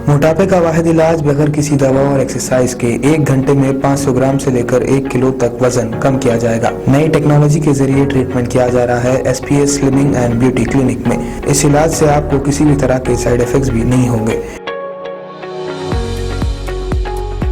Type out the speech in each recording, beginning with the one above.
موٹاپے کا واحد علاج بغیر کسی دوا اور ایکسرسائز کے 1 گھنٹے میں 500 گرام سے لے کر 1 کلو تک وزن کم کیا جائے گا۔ نئی ٹیکنالوجی کے ذریعے ٹریٹمنٹ کیا جا رہا ہے SPS slimming and beauty clinic میں۔ اس علاج سے آپ کو کسی بھی طرح کے سائیڈ ایفیکٹس بھی نہیں ہوں گے۔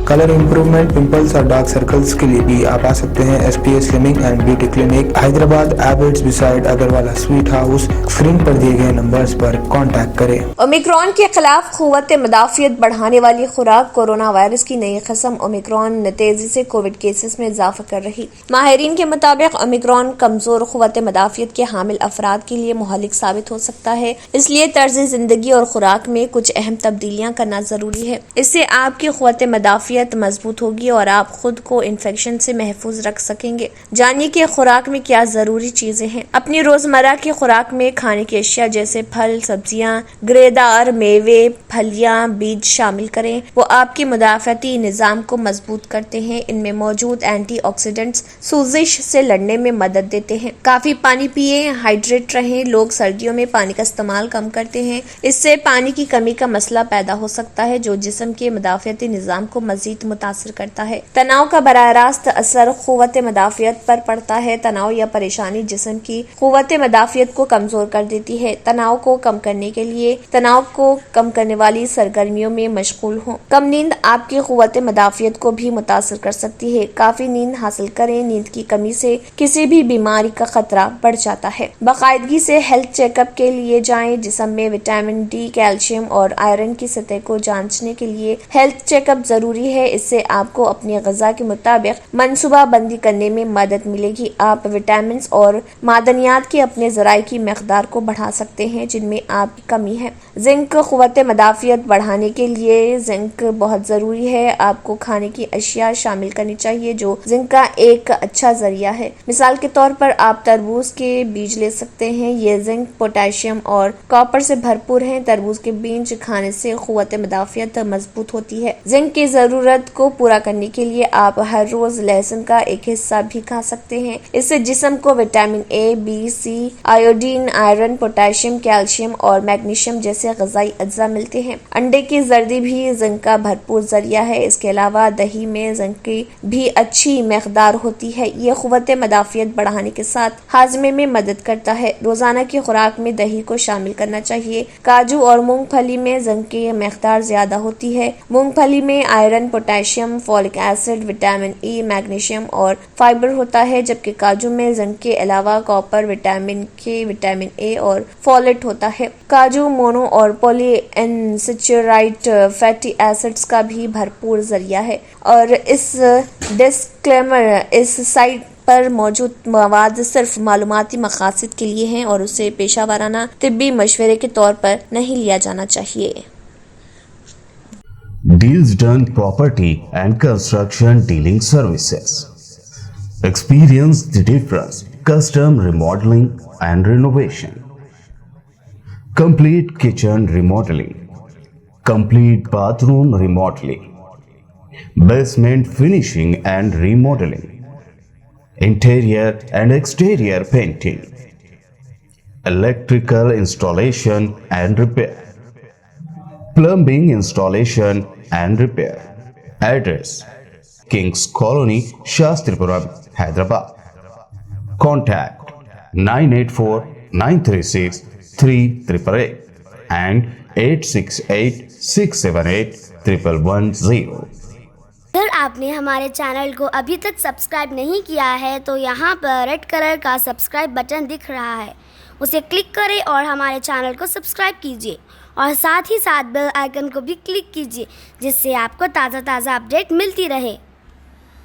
کلر امپروومنٹ، پمپلز اور ڈارک سرکلز کے لیے بھی آپ آ سکتے ہیں SPS slimming and beauty clinic, Hyderabad, Abids beside Agarwala sweet house. Screen پر دیے گئے نمبرز پر کانٹیکٹ کریں۔ اومیکرون کے خلاف قوت مدافعت بڑھانے والی خوراک کورونا وائرس کی نئی قسم اومیکرون تیزی سے کووڈ کیسز میں اضافہ کر رہی۔ ماہرین کے مطابق اومیکرون کمزور قوت مدافعت کے حامل افراد کے لیے مہلک ثابت ہو سکتا ہے، اس لیے طرز زندگی اور خوراک میں کچھ اہم تبدیلیاں کرنا ضروری ہے۔ اس سے آپ کی قوت مدافعت مضبوط ہوگی اور آپ خود کو انفیکشن سے محفوظ رکھ سکیں گے۔ جانیے کہ خوراک میں کیا ضروری چیزیں ہیں۔ اپنی روزمرہ کی خوراک میں کھانے کی اشیاء جیسے پھل، سبزیاں، گرے دار میوے، پھلیاں، بیج شامل کریں۔ وہ آپ کے مدافعتی نظام کو مضبوط کرتے ہیں۔ ان میں موجود اینٹی آکسیڈنٹس سوزش سے لڑنے میں مدد دیتے ہیں۔ کافی پانی پیئیں، ہائیڈریٹ رہیں۔ لوگ سردیوں میں پانی کا استعمال کم کرتے ہیں، اس سے پانی کی کمی کا مسئلہ پیدا ہو سکتا ہے جو جسم کے مدافعتی نظام کو مزید متاثر کرتا ہے۔ تناؤ کا براہ راست اثر قوت مدافعت پر پڑتا ہے۔ تناؤ یا پریشانی جسم کی قوت مدافعت کو کمزور کر دیتی ہے۔ تناؤ کو کم کرنے کے لیے تناؤ کو کم کرنے والی سرگرمیوں میں مشغول ہوں۔ کم نیند آپ کی قوت مدافعت کو بھی متاثر کر سکتی ہے۔ کافی نیند حاصل کریں۔ نیند کی کمی سے کسی بھی بیماری کا خطرہ بڑھ جاتا ہے۔ باقاعدگی سے ہیلتھ چیک اپ کے لیے جائیں۔ جسم میں وٹامن ڈی، کیلشیم اور آئرن کی سطح کو جانچنے کے لیے ہیلتھ چیک اپ ضروری ہے۔ اس سے آپ کو اپنی غذا کے مطابق منصوبہ بندی کرنے میں مدد ملے گی۔ آپ وٹامنز اور معدنیات کے اپنے ذرائع کی مقدار کو بڑھا سکتے ہیں جن میں آپ کی کمی ہے۔ زنک قوت مدافعت بڑھانے کے لیے زنک بہت ضروری ہے۔ آپ کو کھانے کی اشیاء شامل کرنی چاہیے جو زنک کا ایک اچھا ذریعہ ہے۔ مثال کے طور پر آپ تربوز کے بیج لے سکتے ہیں۔ یہ زنک، پوٹاشیم اور کاپر سے بھرپور ہیں۔ تربوز کے بیج کھانے سے قوت مدافعت مضبوط ہوتی ہے۔ زنک کی ضرورت کو پورا کرنے کے لیے آپ ہر روز لہسن کا ایک حصہ بھی کھا سکتے ہیں۔ اس سے جسم کو vitamin A، B، C، iodine, iron, potassium, calcium اور میگنیشیم جیسے غذائی اجزاء ملتے ہیں۔ انڈے کی زردی بھی زنک کا بھرپور ذریعہ ہے۔ اس کے علاوہ دہی میں زنک کی بھی اچھی مقدار ہوتی ہے۔ یہ قوت مدافعت بڑھانے کے ساتھ ہاضمے میں مدد کرتا ہے۔ روزانہ کی خوراک میں دہی کو شامل کرنا چاہیے۔ کاجو اور مونگ پھلی میں زنک کی مقدار زیادہ ہوتی ہے۔ مونگ پھلی میں iron, potassium, folic acid, vitamin E, magnesium اور فائبر ہوتا ہے، جبکہ کاجو میں زنک کے علاوہ copper, vitamin K, vitamin A اور فولیٹ ہوتا ہے۔ کاجو مونو اور پولی انسیچوریٹ فیٹی ایسڈز کا بھی بھرپور ذریعہ ہے۔ اور اس ڈسکلیمر، اس سائٹ پر موجود مواد صرف معلوماتی مقاصد کے لیے ہیں اور اسے پیشہ ورانہ طبی مشورے کے طور پر نہیں لیا جانا چاہیے۔ Deals Done Property and Construction Dealing Services. Experience the difference. Custom remodeling and renovation. Complete kitchen remodeling. Complete bathroom remodeling. Basement finishing and remodeling. Interior and exterior painting. Electrical installation and repair. Plumbing installation and repair. Address: Kings Colony, Shastripuram, Hyderabad. Contact 984-936-3888 and 868-678-1110. اگر آپ نے ہمارے channel کو ابھی تک subscribe نہیں کیا ہے تو یہاں پر ریڈ کلر کا سبسکرائب بٹن دکھ رہا ہے، اسے کلک کریں اور ہمارے چینل کو سبسکرائب کیجیے اور ساتھ ہی ساتھ بیل آئیکن کو بھی کلک کیجیے جس سے آپ کو تازہ اپڈیٹ ملتی رہے۔